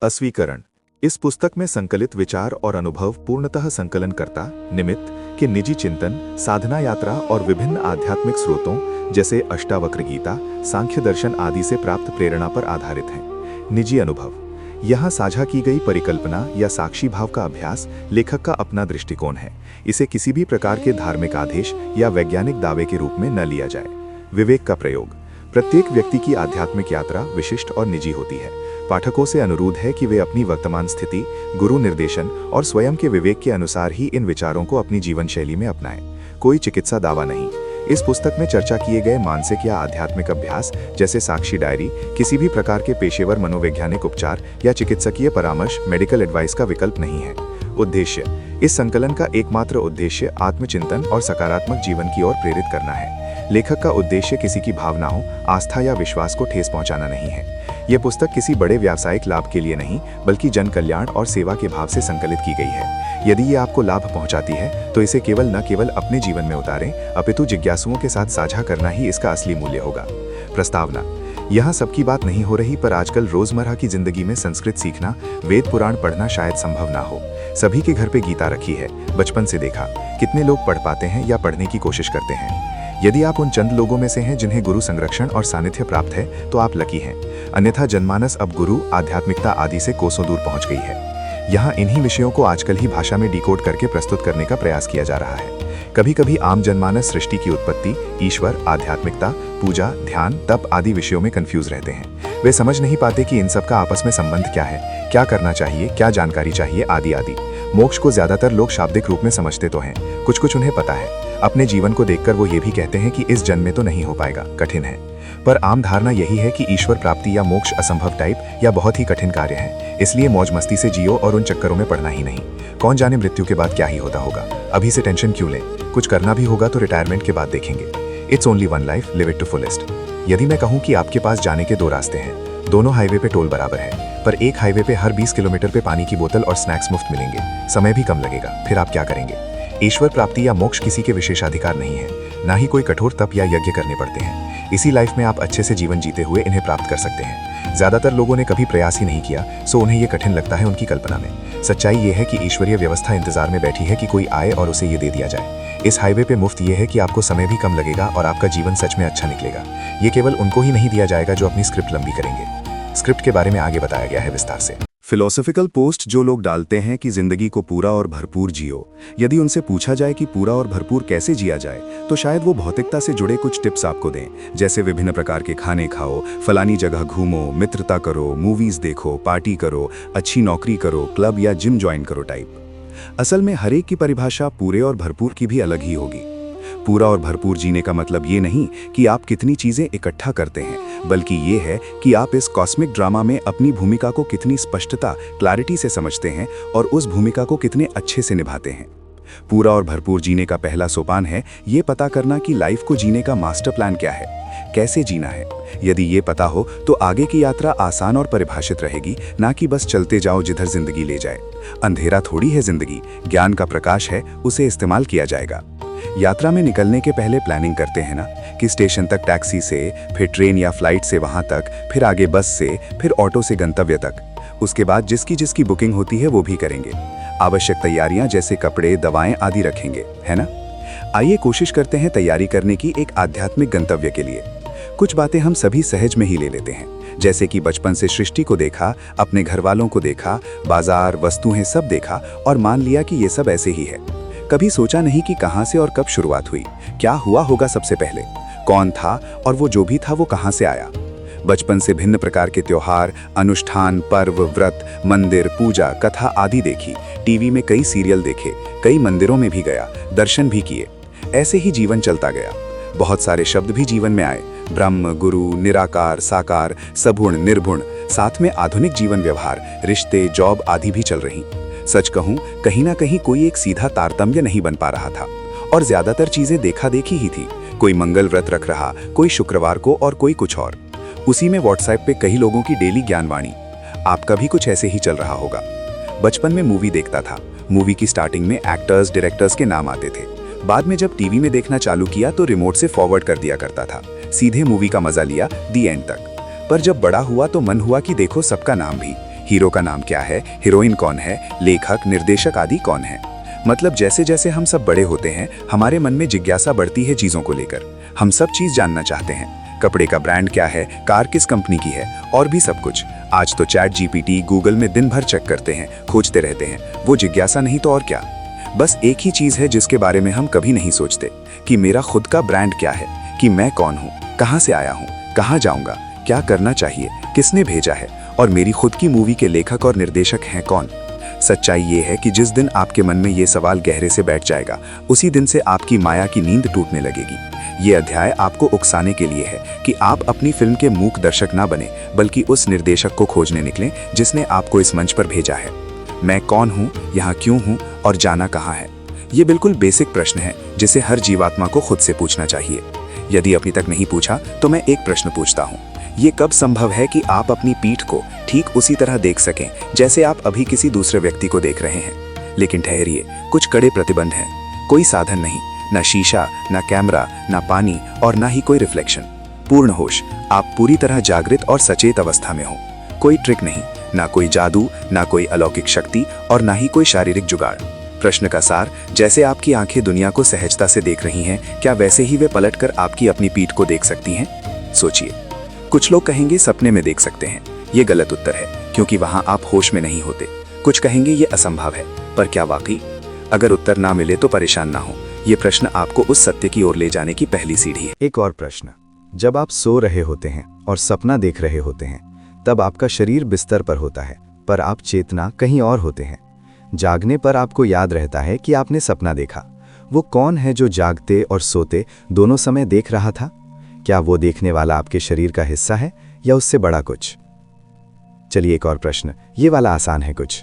अस्वीकरण। इस पुस्तक में संकलित विचार और अनुभव पूर्णतः संकलनकर्ता निमित्त के निजी चिंतन, साधना यात्रा और विभिन्न आध्यात्मिक स्रोतों जैसे अष्टावक्र गीता, सांख्य दर्शन आदि से प्राप्त प्रेरणा पर आधारित हैं। निजी अनुभव। यहाँ साझा की गई परिकल्पना या साक्षी भाव का अभ्यास लेखक का अपना दृष्टिकोण है। इसे किसी भी प्रकार के धार्मिक आदेश या वैज्ञानिक दावे के रूप में न लिया जाए। विवेक का प्रयोग। प्रत्येक व्यक्ति की आध्यात्मिक यात्रा विशिष्ट और निजी होती है। पाठकों से अनुरोध है कि वे अपनी वर्तमान स्थिति, गुरु निर्देशन और स्वयं के विवेक के अनुसार ही इन विचारों को अपनी जीवन शैली में अपनाएं। कोई चिकित्सा दावा नहीं। इस पुस्तक में चर्चा किए गए मानसिक या आध्यात्मिक अभ्यास जैसे साक्षी डायरी किसी भी प्रकार के पेशेवर मनोवैज्ञानिक उपचार या चिकित्सकीय परामर्श, मेडिकल एडवाइस का विकल्प नहीं है। उद्देश्य। इस संकलन का एकमात्र उद्देश्य आत्मचिंतन और सकारात्मक जीवन की ओर प्रेरित करना है। लेखक का उद्देश्य किसी की भावनाओं, आस्था या विश्वास को ठेस पहुंचाना नहीं है। यह पुस्तक किसी बड़े व्यावसायिक लाभ के लिए नहीं, बल्कि जन कल्याण और सेवा के भाव से संकलित की गई है। यदि ये आपको लाभ पहुंचाती है तो इसे न केवल अपने जीवन में उतारें, अपितु जिज्ञासुओं के साथ साझा करना ही इसका असली मूल्य होगा। प्रस्तावना। यहाँ सबकी बात नहीं हो रही, पर आजकल रोजमर्रा की जिंदगी में संस्कृत सीखना, वेद पुराण पढ़ना शायद संभव ना हो। सभी के घर पे गीता रखी है, बचपन से देखा। कितने लोग पढ़ पाते हैं या पढ़ने की कोशिश करते हैं? यदि आप उन चंद लोगों में से हैं जिन्हें गुरु संरक्षण और सानिध्य प्राप्त है तो आप लकी हैं। अन्यथा जनमानस अब गुरु, आध्यात्मिकता आदि से कोसों दूर पहुंच गई है। यहाँ इन्हीं विषयों को आजकल ही भाषा में डिकोड करके प्रस्तुत करने का प्रयास किया जा रहा है। कभी कभी आम जनमानस सृष्टि की उत्पत्ति, ईश्वर, आध्यात्मिकता, पूजा, ध्यान, तप आदि विषयों में कंफ्यूज रहते हैं। वे समझ नहीं पाते कि इन सब का आपस में संबंध क्या है, क्या करना चाहिए, क्या जानकारी चाहिए आदि आदि। मोक्ष को ज्यादातर लोग शाब्दिक रूप में समझते तो हैं, कुछ उन्हें पता है। अपने जीवन को देखकर वो ये भी कहते हैं कि इस जन्म में तो नहीं हो पाएगा, कठिन है। पर आम धारणा यही है कि ईश्वर प्राप्ति या मोक्ष असंभव टाइप या बहुत ही कठिन कार्य है, इसलिए मौज मस्ती से जियो और उन चक्करों में पड़ना ही नहीं। कौन जाने मृत्यु के बाद क्या ही होता होगा, अभी से टेंशन क्यों लें। कुछ करना भी होगा तो रिटायरमेंट के बाद देखेंगे। It's only one life, live it to fullest. यदि मैं कहूँ कि आपके पास जाने के दो रास्ते हैं, दोनों हाईवे पे टोल बराबर है, पर एक हाईवे पे हर 20 किलोमीटर पे पानी की बोतल और स्नैक्स मुफ्त मिलेंगे, समय भी कम लगेगा, फिर आप क्या करेंगे? ईश्वर प्राप्ति या मोक्ष किसी के विशेषाधिकार नहीं है, ना ही कोई कठोर तप या यज्ञ करने पड़ते हैं। इसी लाइफ में आप अच्छे से जीवन जीते हुए इन्हें प्राप्त कर सकते हैं। ज्यादातर लोगों ने कभी प्रयास ही नहीं किया, सो उन्हें यह कठिन लगता है उनकी कल्पना में। सच्चाई ये है कि ईश्वरीय व्यवस्था इंतजार में बैठी है कि कोई आए और उसे ये दे दिया जाए। इस हाईवे पे मुफ्त ये है कि आपको समय भी कम लगेगा और आपका जीवन सच में अच्छा निकलेगा। ये केवल उनको ही नहीं दिया जाएगा जो अपनी स्क्रिप्ट लंबी करेंगे। स्क्रिप्ट के बारे में आगे बताया गया है विस्तार से। फिलोसॉफिकल पोस्ट जो लोग डालते हैं कि जिंदगी को पूरा और भरपूर जियो, यदि उनसे पूछा जाए कि पूरा और भरपूर कैसे जिया जाए तो शायद वो भौतिकता से जुड़े कुछ टिप्स आपको दें, जैसे विभिन्न प्रकार के खाने खाओ, फलानी जगह घूमो, मित्रता करो, मूवीज देखो, पार्टी करो, अच्छी नौकरी करो, क्लब या जिम ज्वाइन करो टाइप। असल में हर एक की परिभाषा पूरे और भरपूर की भी अलग ही होगी। पूरा और भरपूर जीने का मतलब ये नहीं कि आप कितनी चीजें इकट्ठा करते हैं, बल्कि ये है कि आप इस कॉस्मिक ड्रामा में अपनी भूमिका को कितनी स्पष्टता, क्लैरिटी से समझते हैं और उस भूमिका को कितने अच्छे से निभाते हैं। पूरा और भरपूर जीने का पहला सोपान है ये पता करना कि लाइफ को जीने का मास्टर प्लान क्या है, कैसे जीना है। यदि ये पता हो तो आगे की यात्रा आसान और परिभाषित रहेगी, ना कि बस चलते जाओ जिधर जिंदगी ले जाए। अंधेरा थोड़ी है जिंदगी, ज्ञान का प्रकाश है, उसे इस्तेमाल किया जाएगा। यात्रा में निकलने के पहले प्लानिंग करते हैं ना, कि स्टेशन तक टैक्सी से, फिर ट्रेन या फ्लाइट से वहां तक, फिर आगे बस से, फिर ऑटो से गंतव्य तक। उसके बाद जिसकी बुकिंग होती है वो भी करेंगे। आवश्यक तैयारियां जैसे कपड़े, दवाएं आदि रखेंगे, है ना? आइए कोशिश करते हैं तैयारी करने की एक आध्यात्मिक गंतव्य के लिए। कुछ बातें हम सभी सहज में ही ले लेते हैं, जैसे कि बचपन से सृष्टि को देखा, अपने घर वालों को देखा, बाजार, वस्तुएं सब देखा और मान लिया कि ये सब ऐसे ही है। कभी सोचा नहीं कि कहां से और कब शुरुआत हुई, क्या हुआ होगा सबसे पहले, कौन था और वो जो भी था वो कहां से आया। बचपन से भिन्न प्रकार के त्योहार, अनुष्ठान, पर्व, व्रत, मंदिर, पूजा, कथा आदि देखी, टीवी में कई सीरियल देखे, कई मंदिरों में भी गया, दर्शन भी किए। ऐसे ही जीवन चलता गया। बहुत सारे शब्द भी जीवन में आए, ब्रह्म, गुरु, निराकार, साकार, सगुण, निर्गुण, साथ में आधुनिक जीवन व्यवहार, रिश्ते, जॉब आदि भी चल रही। सच कहूं, कहीं ना कहीं कोई एक सीधा तारतम्य नहीं बन पा रहा था और ज्यादातर चीजें देखा देखी ही थी। कोई मंगल व्रत रख रहा, कोई शुक्रवार को और कोई कुछ और। उसी में व्हाट्सएप पे कई लोगों की डेली ज्ञानवाणी। आपका भी कुछ ऐसे ही चल रहा होगा। बचपन में मूवी देखता था, मूवी की स्टार्टिंग में एक्टर्स, डायरेक्टर्स के नाम आते थे। बाद में जब टीवी में देखना चालू किया तो रिमोट से फॉरवर्ड कर दिया करता था, सीधे मूवी का मजा लिया दी एंड तक। पर जब बड़ा हुआ तो मन हुआ कि देखो सबका नाम भी, हीरो का नाम क्या है, हीरोइन कौन है, लेखक निर्देशक आदि कौन है। मतलब जैसे जैसे हम सब बड़े होते हैं हमारे मन में जिज्ञासा बढ़ती है चीजों को लेकर। हम सब चीज जानना चाहते हैं, कपड़े का ब्रांड क्या है, कार किस कंपनी की है और भी सब कुछ। आज तो चैट जीपीटी गूगल में दिन भर चेक करते हैं, खोजते रहते हैं। वो जिज्ञासा नहीं तो और क्या। बस एक ही चीज है जिसके बारे में हम कभी नहीं सोचते कि मेरा खुद का ब्रांड क्या है, कि मैं कौन हूँ, कहाँ से आया हूँ, कहाँ जाऊंगा, क्या करना चाहिए, किसने भेजा है और मेरी खुद की मूवी के लेखक और निर्देशक हैं कौन। सच्चाई ये है कि जिस दिन आपके मन में ये सवाल गहरे से बैठ जाएगा उसी दिन से आपकी माया की नींद टूटने लगेगी। ये अध्याय आपको उकसाने के लिए है कि आप अपनी फिल्म के मूक दर्शक ना बने बल्कि उस निर्देशक को खोजने निकलें जिसने आपको इस मंच पर भेजा है। मैं कौन हूँ, यहाँ क्यों हूँ और जाना कहाँ है। ये बिल्कुल बेसिक प्रश्न है जिसे हर जीवात्मा को खुद से पूछना चाहिए। यदि अभी तक नहीं पूछा तो मैं एक प्रश्न पूछता हूँ, ये कब संभव है कि आप अपनी पीठ को ठीक उसी तरह देख सकें जैसे आप अभी किसी दूसरे व्यक्ति को देख रहे हैं। लेकिन ठहरिए, कुछ कड़े प्रतिबंध हैं। कोई साधन नहीं, ना शीशा, ना कैमरा, ना पानी और ना ही कोई रिफ्लेक्शन। पूर्ण होश, आप पूरी तरह जागृत और सचेत अवस्था में हो। कोई ट्रिक नहीं, ना कोई जादू, ना कोई अलौकिक शक्ति और ना ही कोई शारीरिक जुगाड़। प्रश्न का सार, जैसे आपकी आंखें दुनिया को सहजता से देख रही हैं, क्या वैसे ही वे पलटकर आपकी अपनी पीठ को देख सकती हैं? सोचिए। कुछ लोग कहेंगे सपने में देख सकते हैं। ये गलत उत्तर है क्योंकि वहां आप होश में नहीं होते। कुछ कहेंगे ये असंभव है, पर क्या वाकई? अगर उत्तर ना मिले तो परेशान ना हो, ये प्रश्न आपको उस सत्य की ओर ले जाने की पहली सीढ़ी है। एक और प्रश्न, जब आप सो रहे होते हैं और सपना देख रहे होते हैं तब आपका शरीर बिस्तर पर होता है पर आप चेतना कहीं और होते हैं। जागने पर आपको याद रहता है कि आपने सपना देखा। वो कौन है जो जागते और सोते दोनों समय देख रहा था? क्या वो देखने वाला आपके शरीर का हिस्सा है या उससे बड़ा कुछ? चलिए एक और प्रश्न, ये वाला आसान है कुछ।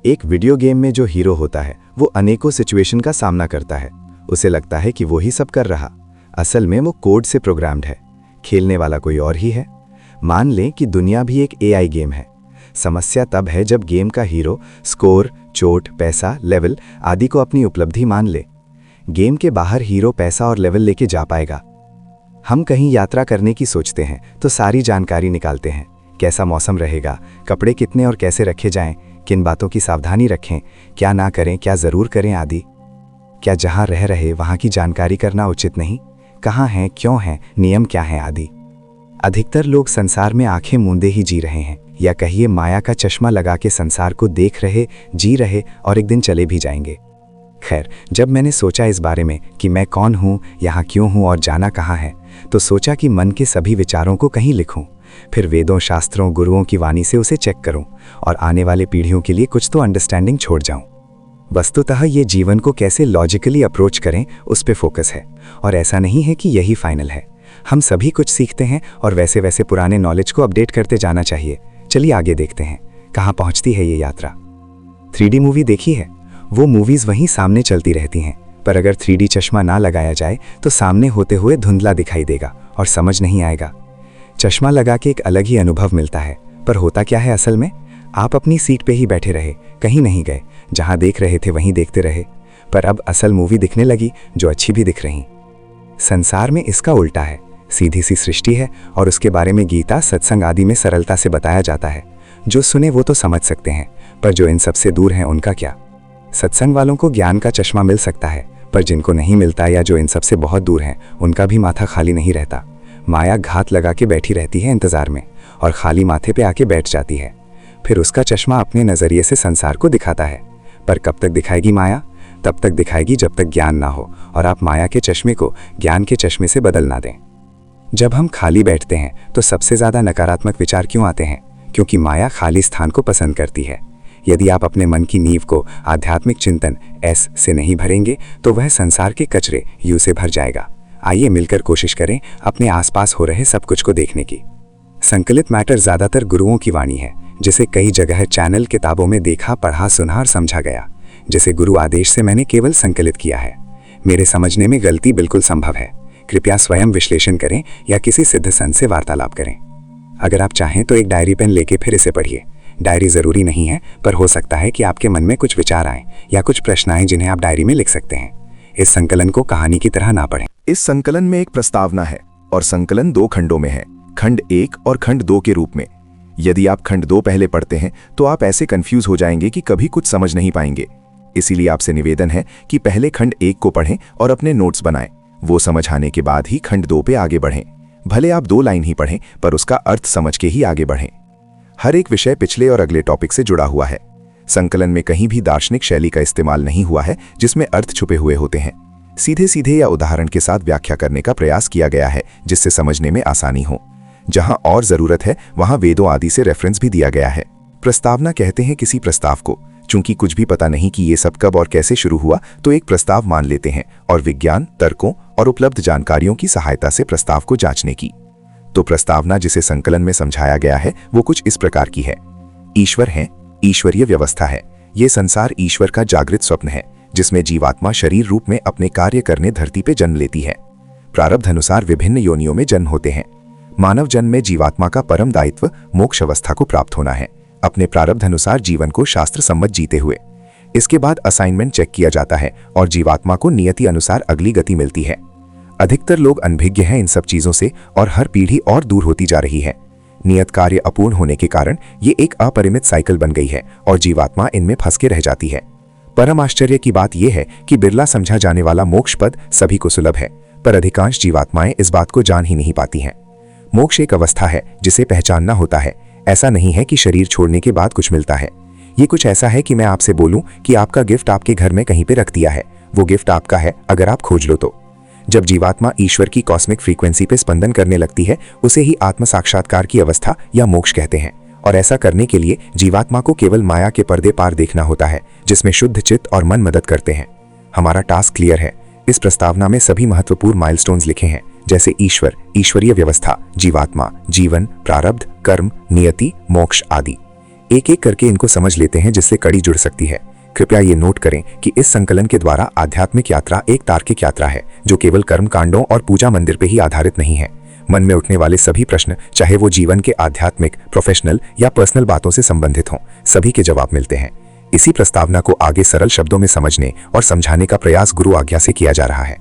एक वीडियो गेम में जो हीरो होता है वो अनेकों सिचुएशन का सामना करता है। उसे लगता है कि वो ही सब कर रहा, असल में वो कोड से प्रोग्राम्ड है। खेलने वाला कोई और ही है। मान लें कि दुनिया भी एक एआई गेम है। समस्या तब है जब गेम का हीरो स्कोर, चोट, पैसा, लेवल आदि को अपनी उपलब्धि मान ले। गेम के बाहर हीरो पैसा और लेवल लेके जा पाएगा। हम कहीं यात्रा करने की सोचते हैं तो सारी जानकारी निकालते हैं, कैसा मौसम रहेगा, कपड़े कितने और कैसे रखे जाएं, किन बातों की सावधानी रखें, क्या ना करें, क्या ज़रूर करें आदि। क्या जहां रह रहे वहां की जानकारी करना उचित नहीं? कहाँ हैं, क्यों हैं, नियम क्या हैं आदि। अधिकतर लोग संसार में आंखें मूंदे ही जी रहे हैं, या कहिए माया का चश्मा लगा के संसार को देख रहे, जी रहे और एक दिन चले भी जाएंगे। खैर, जब मैंने सोचा इस बारे में कि मैं कौन हूँ, यहाँ क्यों हूँ और जाना कहाँ है, तो सोचा कि मन के सभी विचारों को कहीं लिखूं, फिर वेदों, शास्त्रों, गुरुओं की वाणी से उसे चेक करूं और आने वाले पीढ़ियों के लिए कुछ तो अंडरस्टैंडिंग छोड़ जाऊं। वस्तुतः ये जीवन को कैसे लॉजिकली अप्रोच करें उस पे फोकस है, और ऐसा नहीं है कि यही फाइनल है। हम सभी कुछ सीखते हैं और वैसे वैसे पुराने नॉलेज को अपडेट करते जाना चाहिए। चलिए आगे देखते हैं कहाँ पहुँचती है ये यात्रा। 3D मूवी देखी है? वो मूवीज़ वहीं सामने चलती रहती हैं, पर अगर 3D चश्मा ना लगाया जाए तो सामने होते हुए धुंधला दिखाई देगा और समझ नहीं आएगा। चश्मा लगा के एक अलग ही अनुभव मिलता है, पर होता क्या है असल में? आप अपनी सीट पे ही बैठे रहे, कहीं नहीं गए, जहां देख रहे थे वहीं देखते रहे, पर अब असल मूवी दिखने लगी जो अच्छी भी दिख रही। संसार में इसका उल्टा है। सीधी सी सृष्टि है और उसके बारे में गीता, सत्संग आदि में सरलता से बताया जाता है। जो सुने वो तो समझ सकते हैं, पर जो इन सबसे दूर हैं उनका क्या? सत्संग वालों को ज्ञान का चश्मा मिल सकता है, पर जिनको नहीं मिलता या जो इन सबसे बहुत दूर हैं उनका भी माथा खाली नहीं रहता। माया घात लगा के बैठी रहती है इंतजार में और खाली माथे पे आके बैठ जाती है। फिर उसका चश्मा अपने नजरिए से संसार को दिखाता है, पर कब तक दिखाएगी माया? तब तक दिखाएगी जब तक ज्ञान ना हो और आप माया के चश्मे को ज्ञान के चश्मे से बदल ना दें। जब हम खाली बैठते हैं तो सबसे ज्यादा नकारात्मक विचार क्यों आते हैं? क्योंकि माया खाली स्थान को पसंद करती है। यदि आप अपने मन की नींव को आध्यात्मिक चिंतन एस से नहीं भरेंगे तो वह संसार के कचरे यू से भर जाएगा। आइए मिलकर कोशिश करें अपने आसपास हो रहे सब कुछ को देखने की। संकलित मैटर ज्यादातर गुरुओं की वाणी है, जिसे कई जगह चैनल किताबों में देखा, पढ़ा, सुना और समझा गया, जिसे गुरु आदेश से मैंने केवल संकलित किया है। मेरे समझने में गलती बिल्कुल संभव है। कृपया स्वयं विश्लेषण करें या किसी सिद्ध संत से वार्तालाप करें। अगर आप चाहें तो एक डायरी पेन लेके फिर इसे पढ़िए। डायरी जरूरी नहीं है, पर हो सकता है कि आपके मन में कुछ विचार आए या कुछ प्रश्न आए जिन्हें आप डायरी में लिख सकते हैं। इस संकलन को कहानी की तरह ना पढ़ें। इस संकलन में एक प्रस्तावना है और संकलन 2 खंडों में है, खंड 1 और खंड 2 के रूप में। यदि आप खंड 2 पहले पढ़ते हैं तो आप ऐसे कंफ्यूज हो जाएंगे कि कभी कुछ समझ नहीं पाएंगे। इसीलिए आपसे निवेदन है कि पहले खंड 1 को पढ़ें और अपने नोट्स बनाएं। वो समझ आने के बाद ही खंड 2 पे आगे बढ़ें। भले आप 2 लाइन ही पढ़ें, पर उसका अर्थ समझ के ही आगे बढ़ें। हर एक विषय पिछले और अगले टॉपिक से जुड़ा हुआ है। संकलन में कहीं भी दार्शनिक शैली का इस्तेमाल नहीं हुआ है जिसमें अर्थ छुपे हुए होते हैं। सीधे सीधे या उदाहरण के साथ व्याख्या करने का प्रयास किया गया है जिससे समझने में आसानी हो। जहां और जरूरत है वहां वेदों आदि से रेफरेंस भी दिया गया है। प्रस्तावना कहते हैं किसी प्रस्ताव को। चूंकि कुछ भी पता नहीं कि ये सब कब और कैसे शुरू हुआ, तो एक प्रस्ताव मान लेते हैं और विज्ञान, तर्कों और उपलब्ध जानकारियों की सहायता से प्रस्ताव को जांचने की। तो प्रस्तावना जिसे संकलन में समझाया गया है वो कुछ इस प्रकार की है। ईश्वर है, ईश्वरीय व्यवस्था है। ये संसार ईश्वर का जागृत स्वप्न है जिसमें जीवात्मा शरीर रूप में अपने कार्य करने धरती पे जन्म लेती है। प्रारब्ध अनुसार विभिन्न योनियों में जन्म होते हैं। मानव जन्म में जीवात्मा का परम दायित्व मोक्ष अवस्था को प्राप्त होना है, अपने प्रारब्ध अनुसार जीवन को शास्त्र सम्मत जीते हुए। इसके बाद असाइनमेंट चेक किया जाता है और जीवात्मा को नियति अनुसार अगली गति मिलती है। अधिकतर लोग अनभिज्ञ हैं इन सब चीजों से और हर पीढ़ी और दूर होती जा रही है। नियत कार्य अपूर्ण होने के कारण ये एक अपरिमित साइकिल बन गई है और जीवात्मा इनमें फंस के रह जाती है। परम आश्चर्य की बात यह है कि बिरला समझा जाने वाला मोक्ष पद सभी को सुलभ है, पर अधिकांश जीवात्माएं इस बात को जान ही नहीं पाती हैं। मोक्ष एक अवस्था है जिसे पहचानना होता है। ऐसा नहीं है कि शरीर छोड़ने के बाद कुछ मिलता है। ये कुछ ऐसा है कि मैं आपसे बोलूं कि आपका गिफ्ट आपके घर में कहीं पे रख दिया है। वो गिफ्ट आपका है अगर आप खोज लो तो। जब जीवात्मा ईश्वर की कॉस्मिक फ्रीक्वेंसी पे स्पंदन करने लगती है उसे ही आत्म साक्षात्कार की अवस्था या मोक्ष कहते हैं। और ऐसा करने के लिए जीवात्मा को केवल माया के पर्दे पार देखना होता है जिसमें शुद्ध चित्त और मन मदद करते हैं। हमारा टास्क क्लियर है। इस प्रस्तावना में सभी महत्वपूर्ण माइलस्टोन्स लिखे हैं, जैसे ईश्वर, ईश्वरीय व्यवस्था, जीवात्मा, जीवन, प्रारब्ध, कर्म, नियति, मोक्ष आदि। एक एक करके इनको समझ लेते हैं जिससे कड़ी जुड़ सकती है। कृपया ये नोट करें कि इस संकलन के द्वारा आध्यात्मिक यात्रा एक तार्किक यात्रा है जो केवल कर्म कांडों और पूजा मंदिर पे ही आधारित नहीं है। मन में उठने वाले सभी प्रश्न, चाहे वो जीवन के आध्यात्मिक, प्रोफेशनल या पर्सनल बातों से संबंधित हों, सभी के जवाब मिलते हैं। इसी प्रस्तावना को आगे सरल शब्दों में समझने और समझाने का प्रयास गुरु आज्ञा से किया जा रहा है।